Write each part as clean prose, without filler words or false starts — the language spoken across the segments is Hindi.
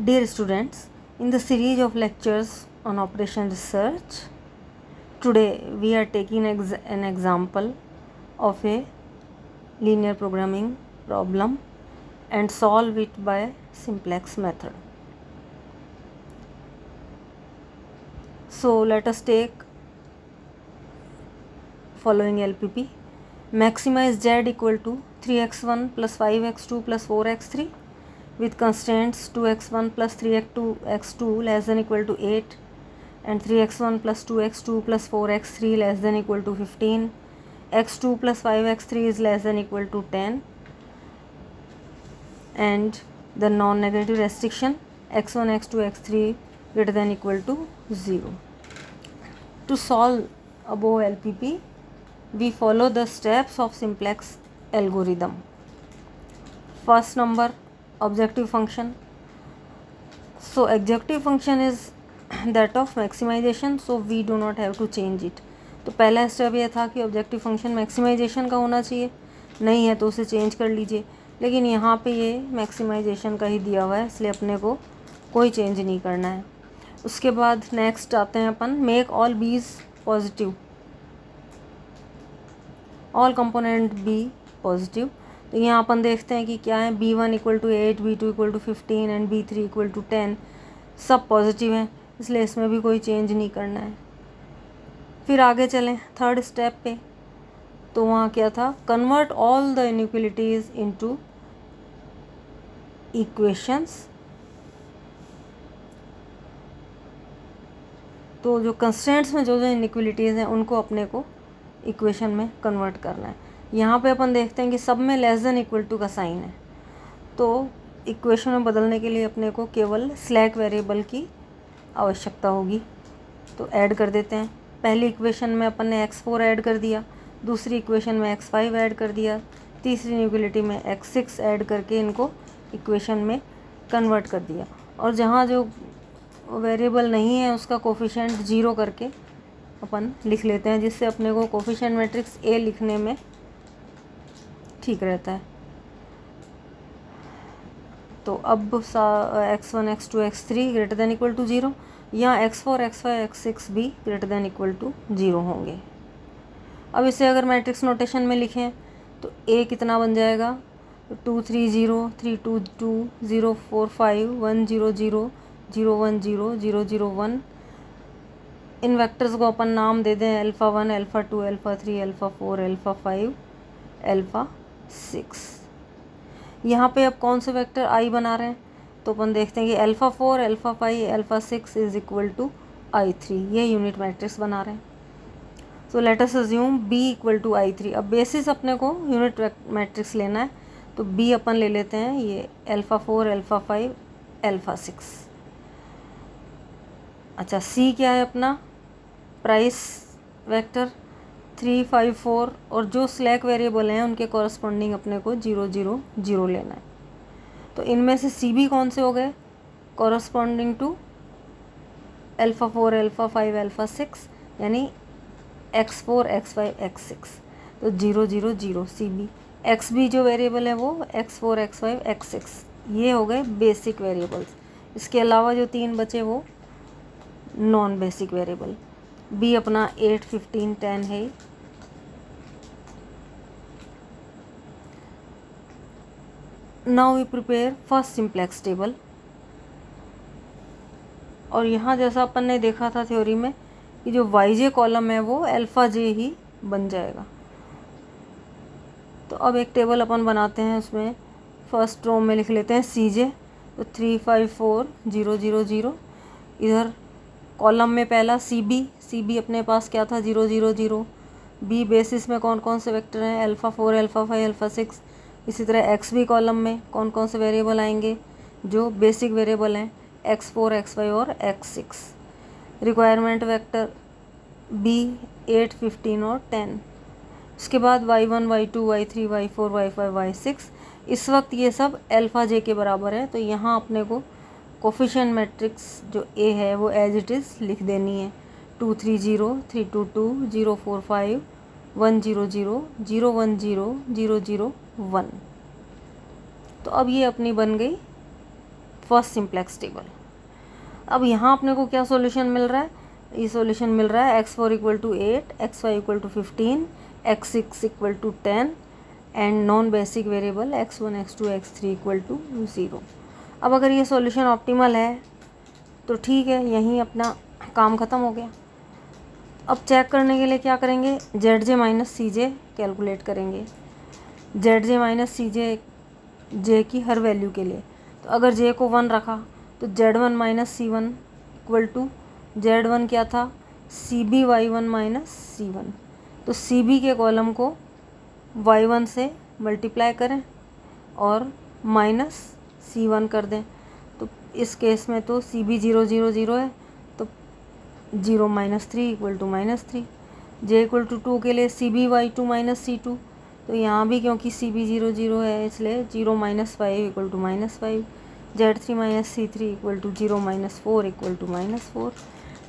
Dear students, in the series of lectures on operation research, today we are taking an example of a linear programming problem and solve it by simplex method. So let us take following LPP. Maximize z equal to 3x1 plus 5x2 plus 4x3 with constraints 2x1 plus 3x2 less than equal to 8 and 3x1 plus 2x2 plus 4x3 less than equal to 15, x2 plus 5x3 is less than equal to 10, and the non-negative restriction x1, x2, x3 greater than equal to 0. To solve above LPP, we follow the steps of simplex algorithm. First number, objective function. So objective function is that of maximization, so we do not have to change it. तो पहला स्टेप ये था कि ऑब्जेक्टिव फंक्शन मैक्सिमाइजेशन का होना चाहिए, नहीं है तो उसे चेंज कर लीजिए, लेकिन यहाँ पे ये मैक्सिमाइजेशन का ही दिया हुआ है, इसलिए अपने को कोई चेंज नहीं करना है. उसके बाद नेक्स्ट आते हैं अपन, make all B's positive, all component be positive. तो यहाँ अपन देखते हैं कि क्या है, b1 equal to 8, b2 equal to 15 and b3 equal to 10 सब पॉजिटिव हैं, इसलिए इसमें भी कोई चेंज नहीं करना है. फिर आगे चलें थर्ड स्टेप पे, तो वहाँ क्या था, convert all the inequalities into equations. तो जो कंस्ट्रेंट्स में जो जो इनइक्वलिटीज़ हैं उनको अपने को इक्वेशन में कन्वर्ट करना है. यहाँ पे अपन देखते हैं कि सब में लेस देन इक्वल टू का साइन है, तो इक्वेशन में बदलने के लिए अपने को केवल स्लैक वेरिएबल की आवश्यकता होगी. तो ऐड कर देते हैं. पहली इक्वेशन में अपन ने x4 ऐड कर दिया, दूसरी इक्वेशन में x5 ऐड कर दिया, तीसरी इनइक्वलिटी में x6 ऐड करके इनको इक्वेशन में कन्वर्ट कर दिया. और जहाँ जो वेरिएबल नहीं है उसका कोफिशिएंट 0 करके अपन लिख लेते हैं, जिससे अपने को कोफिशिएंट मैट्रिक्स A लिखने में ठीक रहता है. तो अब x1, x2, x3 greater than equal to 0, यहाँ x4, x5, x6 भी ग्रेटर देन इक्वल टू 0 होंगे. अब इसे अगर मैट्रिक्स नोटेशन में लिखें तो A कितना बन जाएगा, 2 3 0 3 2 2 0 4 5 1 0 0 0 1 0 0 0 1. इन वेक्टर्स को अपन नाम दे दें alpha 1, alpha 2, alpha 3, alpha 4, alpha 5, alpha 6. यहाँ पे अब कौन से वेक्टर आई बना रहे हैं, तो अपन देखते हैं कि alpha 4, alpha 5, alpha 6 is equal to I3, ये यूनिट मैट्रिक्स बना रहे हैं. So let us assume B equal to I3. अब बेसिस अपने को यूनिट मैट्रिक्स लेना है, तो B अपन ले लेते हैं ये अल्फ़ा 4, अल्फ़ा 5, अल्फ़ा 6. अच्छा, C क्या है अपना, प्राइस वेक्टर 3 5 4, और जो स्लैक वेरिएबल हैं उनके कॉरस्पॉन्डिंग अपने को 0 0 0 लेना है. तो इनमें से सी भी कौन से हो गए, corresponding to alpha 4, alpha 5, alpha 6, यानी x4, x5, x6. तो 0 0 0 सी बी. एक्स भी जो वेरिएबल है वो x4, x5, x6, ये हो गए बेसिक वेरिएबल्स. इसके अलावा जो 3 बचे वो नॉन बेसिक वेरिएबल. बी अपना 8, 15, 10 है. Now we prepare first simplex table. और यहाँ जैसा अपन ने देखा था थ्योरी में कि जो yj कॉलम है वो अल्फ़ा j ही बन जाएगा. तो अब एक टेबल अपन बनाते हैं, उसमें फर्स्ट रो में लिख लेते हैं cj. तो 3 5 4 0 0 0. इधर कॉलम में पहला cb अपने पास क्या था, 0 0 0. b बेसिस में कौन कौन से वेक्टर हैं, अल्फ़ा 4, अल्फ़ा 5, अल्फ़ा 6. इसी तरह xb कॉलम में कौन कौन से वेरिएबल आएंगे, जो बेसिक वेरिएबल हैं, x4, x5 और x6. रिक्वायरमेंट वेक्टर b 8, 15 और 10. उसके बाद y1, y2, y3, y4, y5, y6. इस वक्त ये सब अल्फ़ा j के बराबर है, तो यहाँ अपने को कोफिशिएंट मैट्रिक्स जो A है वो एज इट इज़ लिख देनी है. 2 3 0 3 2 2 0 4 5 1 0 0 0 1 0 0 0 1. तो अब ये अपनी बन गई फर्स्ट सिंप्लेक्स टेबल। अब यहाँ अपने को क्या सॉल्यूशन मिल रहा है, ये सॉल्यूशन मिल रहा है x4 equal to 8, x5 equal to 15, x6 equal to 10 and non basic variable x1 x2 x3 equal to 0। अब अगर ये सॉल्यूशन ऑप्टिमल है तो ठीक है, यहीं अपना काम ख़त्म हो गया। अब चेक करने के लिए क्या करेंगे, ZJ माइनस CJ कैलकुलेट करेंगे। ZJ माइनस CJ J की हर वैल्यू के लिए, तो अगर J को 1 रखा तो Z1 minus C1 equal to Z1 क्या था, CB Y1 माइनस C1। तो CB के कॉलम को Y1 से मल्टीप्लाई करें और माइनस C1 कर दें। तो इस केस में तो CB 0 0 0 है, तो 0 minus 3 equal to minus 3। J equal to 2 के लिए CB Y2 माइनस C2, तो यहाँ भी क्योंकि CB 0 0 है इसलिए 0 minus 5 equal to minus 5। Z3 minus C3 equal to 0 minus 4 equal to minus 4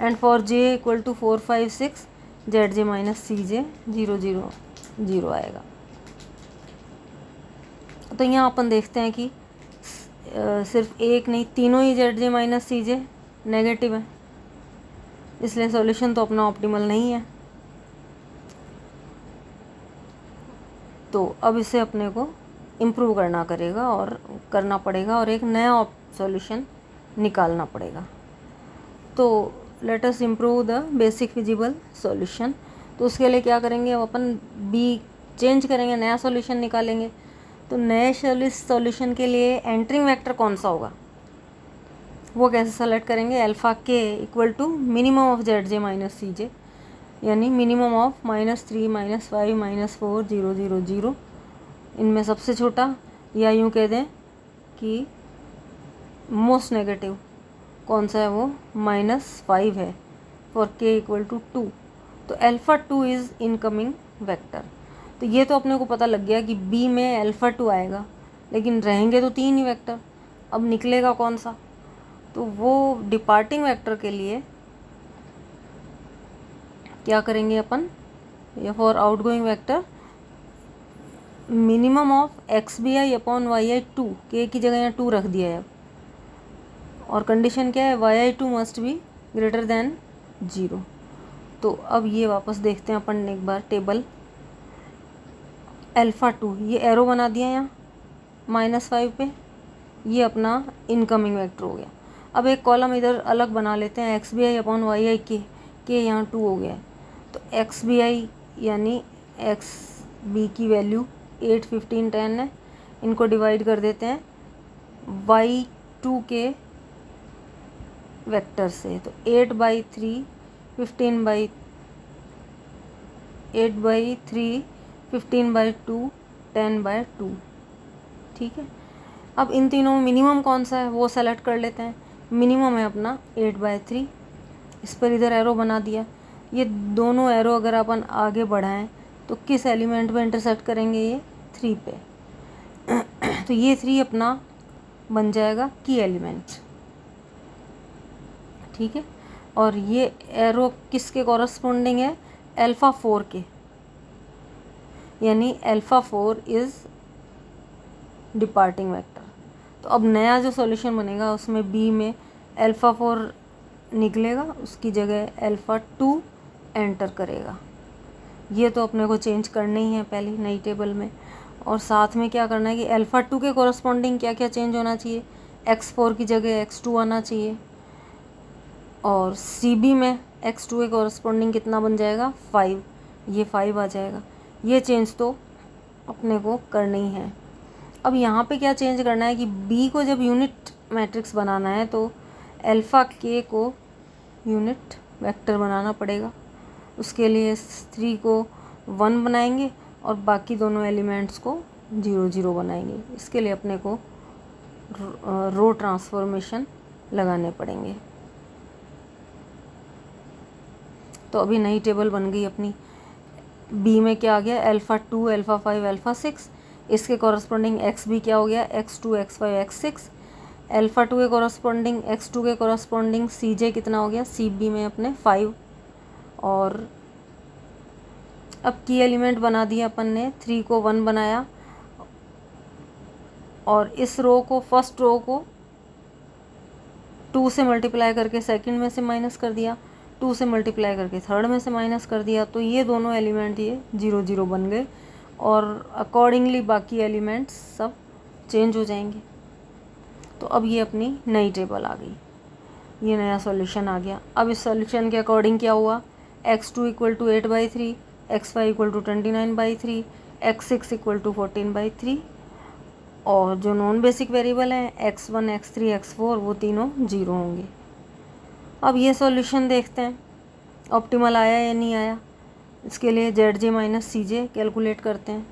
and for J equal to 4 5 6 ZJ minus CJ 0 0 0 आएगा। तो यहाँ अपन देखते हैं कि सिर्फ एक नहीं, तीनों ही ZJ माइनस CJ नेगेटिव है, इसलिए सॉल्यूशन तो अपना ऑप्टिमल नहीं है। तो अब इसे अपने को इम्प्रूव करना पड़ेगा और एक नया सॉल्यूशन निकालना पड़ेगा। तो let us improve the basic feasible solution. तो उसके लिए क्या करेंगे, अब अपन बी चेंज करेंगे, नया सॉल्यूशन निकालेंगे। तो नए सॉल्यूशन के लिए एंटरिंग वेक्टर कौन सा होगा, वो कैसे सेलेक्ट करेंगे, अल्फ़ा के equal to minimum of ZJ minus CJ, यानी मिनिमम ऑफ -3 -5 -4 0 0 0, इनमें सबसे छोटा, या यूँ कह दें कि मोस्ट नेगेटिव कौन सा है, वो -5 है फॉर k इक्वल टू 2। तो अल्फ़ा 2 इज़ इनकमिंग वेक्टर। तो ये तो अपने को पता लग गया कि B में अल्फ़ा 2 आएगा, लेकिन रहेंगे तो 3 ही वेक्टर, अब निकलेगा कौन सा। तो वो डिपार्टिंग वेक्टर के लिए क्या करेंगे अपन, या for outgoing vector minimum of XBI upon YI 2, k की जगह यहाँ 2 रख दिया है, और कंडीशन क्या है, YI2 must be greater than 0। तो अब ये वापस देखते हैं अपन एक बार टेबल, अल्फ़ा 2 ये एरो बना दिया यहाँ -5 पे, ये अपना इनकमिंग वेक्टर हो गया। अब एक कॉलम इधर अलग बना लेते हैं, XBI अपॉन YI के यहाँ 2 हो गया है। तो XBI यानी XB की वैल्यू 8 15 10 है, इनको डिवाइड कर देते हैं Y2 के वेक्टर से। तो 8/3 15/3 15/2 10/2, ठीक है। अब इन तीनों में मिनिमम कौन सा है वो सेलेक्ट कर लेते हैं। मिनिमम है अपना 8/3, इस पर इधर एरो बना दिया। ये दोनों एरो अगर अपन आगे बढ़ाएं तो किस एलिमेंट पे इंटरसेक्ट करेंगे, ये 3 पे। तो ये 3 अपना बन जाएगा की एलिमेंट, ठीक है। और ये एरो किसके कॉरस्पॉन्डिंग है, अल्फ़ा 4 के, यानी अल्फ़ा 4 इज़ डिपार्टिंग वेक्टर। तो अब नया जो सॉल्यूशन बनेगा उसमें B में अल्फ़ा 4 निकलेगा, उसकी जगह अल्फ़ा 2 एंटर करेगा। ये तो अपने को चेंज करना ही है पहली नई टेबल में। और साथ में क्या करना है कि अल्फ़ा 2 के कॉरस्पॉन्डिंग क्या क्या चेंज होना चाहिए, x4 की जगह x2 आना चाहिए, और CB में x2 के कॉरस्पॉन्डिंग कितना बन जाएगा 5, ये 5 आ जाएगा। ये चेंज तो अपने को करना ही है। अब यहाँ पे क्या चेंज करना है कि B को जब यूनिट मैट्रिक्स बनाना है तो अल्फ़ा k को यूनिट वेक्टर बनाना पड़ेगा। उसके लिए 3 को 1 बनाएंगे और बाकी दोनों एलिमेंट्स को 0 0 बनाएंगे। इसके लिए अपने को रो ट्रांसफॉर्मेशन लगाने पड़ेंगे। तो अभी नई टेबल बन गई अपनी। B में क्या आ गया, अल्फ़ा 2 अल्फ़ा 5 अल्फ़ा 6, इसके कॉरस्पॉन्डिंग XB क्या हो गया, x2 x5 x6, अल्फ़ा 2 के कॉरस्पॉन्डिंग x2 के कॉरस्पॉन्डिंग CJ कितना हो गया, CB में अपने 5। और अब की एलिमेंट बना दिया अपन ने, 3 को 1 बनाया और इस रो को, फर्स्ट रो को 2 से मल्टीप्लाई करके सेकंड में से माइनस कर दिया, 2 से मल्टीप्लाई करके थर्ड में से माइनस कर दिया, तो ये दोनों एलिमेंट ये 0 0 बन गए और अकॉर्डिंगली बाकी एलिमेंट्स सब चेंज हो जाएंगे। तो अब ये अपनी नई टेबल आ गई, ये नया सॉल्यूशन आ गया। अब इस सॉल्यूशन के अकॉर्डिंग क्या हुआ, x2 equal to 8/3, x5 equal to 29/3, x6 equal to 14/3 और जो नॉन बेसिक वेरिएबल हैं x1 x3 x4 वो तीनों 0 होंगे। अब ये सॉल्यूशन देखते हैं ऑप्टिमल आया या नहीं आया। इसके लिए ZJ माइनस CJ कैलकुलेट करते हैं।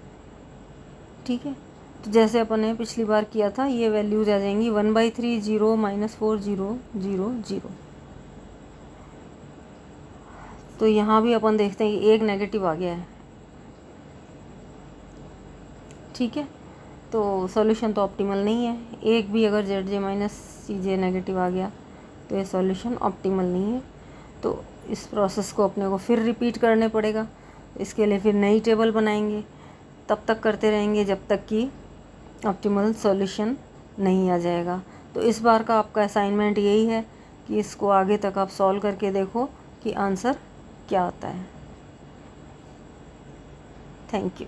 ठीक है, तो जैसे अपन ने पिछली बार किया था ये वैल्यूज आ जाएंगी 1/3 0 -4 0 0 0। तो यहाँ भी अपन देखते हैं कि एक नेगेटिव आ गया है। ठीक है, तो सॉल्यूशन तो ऑप्टिमल नहीं है। एक भी अगर ZJ माइनस CJ नेगेटिव आ गया तो ये सॉल्यूशन ऑप्टिमल नहीं है। तो इस प्रोसेस को अपने को फिर रिपीट करने पड़ेगा। इसके लिए फिर नई टेबल बनाएंगे, तब तक करते रहेंगे जब तक कि ऑप्टिमल सॉल्यूशन नहीं आ जाएगा। तो इस बार का आपका असाइनमेंट यही है कि इसको आगे तक आप सॉल्व करके देखो कि आंसर क्या आता है। Thank you.